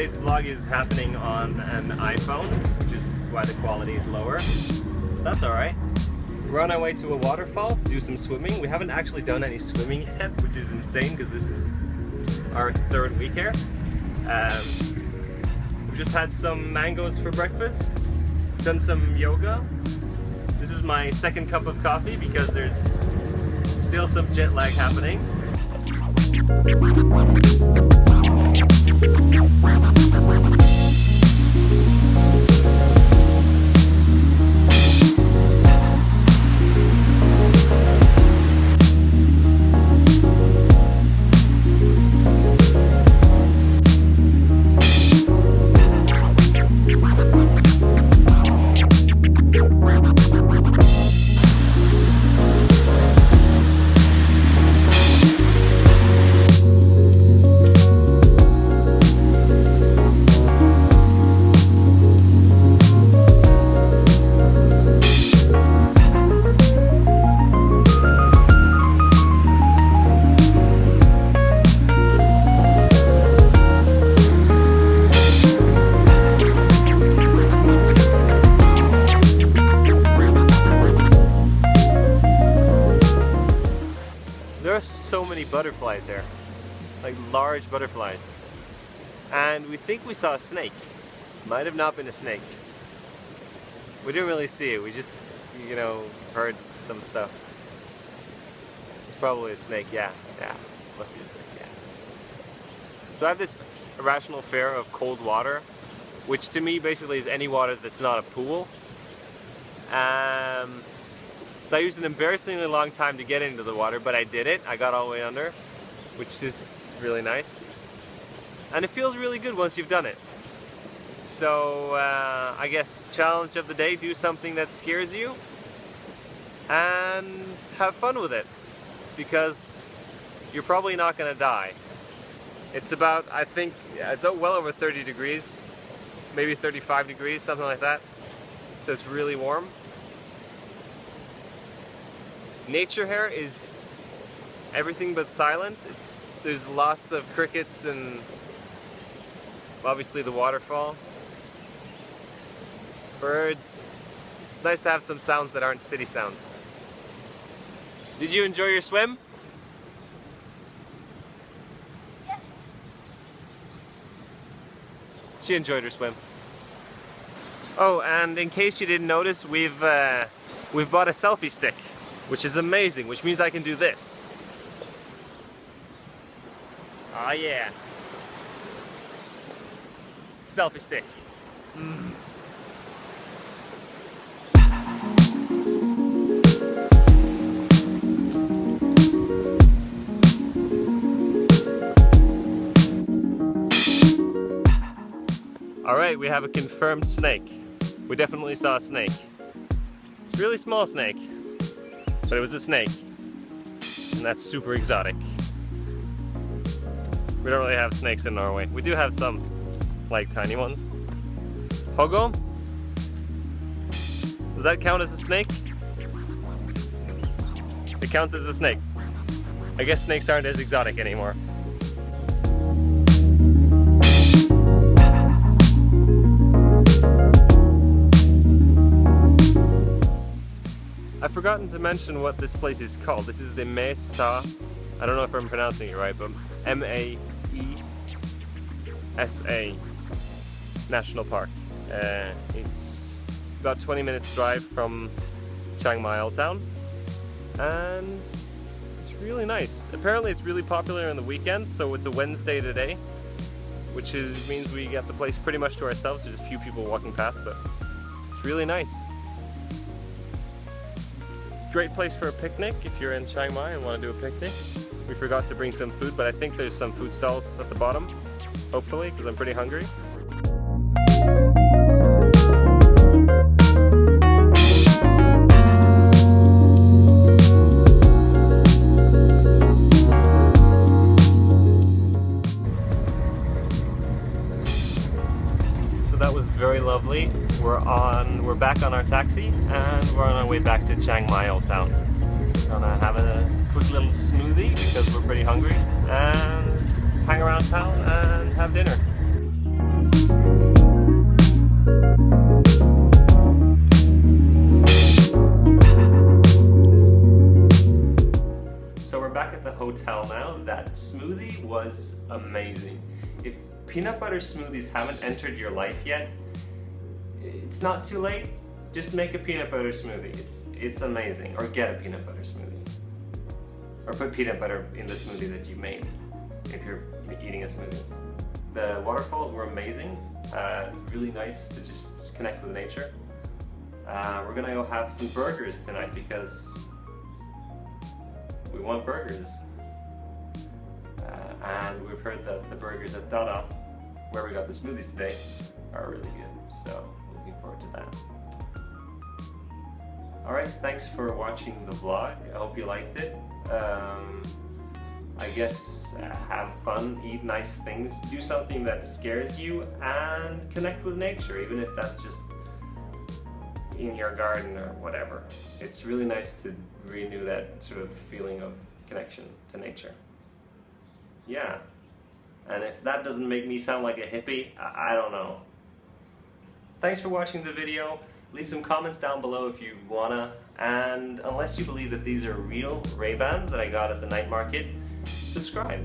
today's vlog is happening on an iPhone, which is why the quality is lower. That's alright. We're on our way to a waterfall to do some swimming. We haven't actually done any swimming yet, which is insane because this is our third week here. We've just had some mangoes for breakfast, done some yoga. This is my second cup of coffee because there's still some jet lag happening. There are so many butterflies here, like large butterflies. And we think we saw a snake. Might have not been a snake. We didn't really see it, we just, heard some stuff. It's probably a snake, yeah, must be a snake, yeah. So I have this irrational fear of cold water, which to me basically is any water that's not a pool. So I used an embarrassingly long time to get into the water, but I did it. I got all the way under, which is really nice. And it feels really good once you've done it. So I guess challenge of the day, do something that scares you and have fun with it, because you're probably not going to die. It's about, I think, it's well over 30 degrees, maybe 35 degrees, something like that. So it's really warm. Nature here is everything but silent. There's lots of crickets and obviously the waterfall. Birds. It's nice to have some sounds that aren't city sounds. Did you enjoy your swim? Yes. She enjoyed her swim. Oh, and in case you didn't notice, we've bought a selfie stick, which is amazing, which means I can do this. Oh yeah. Selfie stick. Alright, we have a confirmed snake. We definitely saw a snake. It's a really small snake, but it was a snake. And that's super exotic. We don't really have snakes in Norway. We do have some, like tiny ones. Hogo? Does that count as a snake? It counts as a snake. I guess snakes aren't as exotic anymore. I've forgotten to mention what this place is called. This is the Mae Sa. I don't know if I'm pronouncing it right, but Mae Sa National Park. It's about 20 minutes drive from Chiang Mai Old Town, and it's really nice. Apparently it's really popular on the weekends, so it's a Wednesday today, which means we got the place pretty much to ourselves. There's a few people walking past, but it's really nice. Great place for a picnic if you're in Chiang Mai and want to do a picnic. We forgot to bring some food, but I think there's some food stalls at the bottom, hopefully, because I'm pretty hungry. So that was very lovely. We're back on our taxi and we're on our way back to Chiang Mai Old Town. Gonna have a quick little smoothie because we're pretty hungry and hang around town and have dinner. hotel now. That smoothie was amazing. If peanut butter smoothies haven't entered your life yet, it's not too late. Just make a peanut butter smoothie. It's amazing. Or get a peanut butter smoothie. Or put peanut butter in the smoothie that you made if you're eating a smoothie. The waterfalls were amazing. It's really nice to just connect with nature. We're gonna go have some burgers tonight because we want burgers. And we've heard that the burgers at Dada, where we got the smoothies today, are really good. So looking forward to that. Alright, thanks for watching the vlog. I hope you liked it. I guess have fun, eat nice things, do something that scares you, and connect with nature, even if that's just in your garden or whatever. It's really nice to renew that sort of feeling of connection to nature. Yeah, and if that doesn't make me sound like a hippie, I don't know. Thanks for watching the video. Leave some comments down below if you wanna, and unless you believe that these are real Ray-Bans that I got at the night market, subscribe.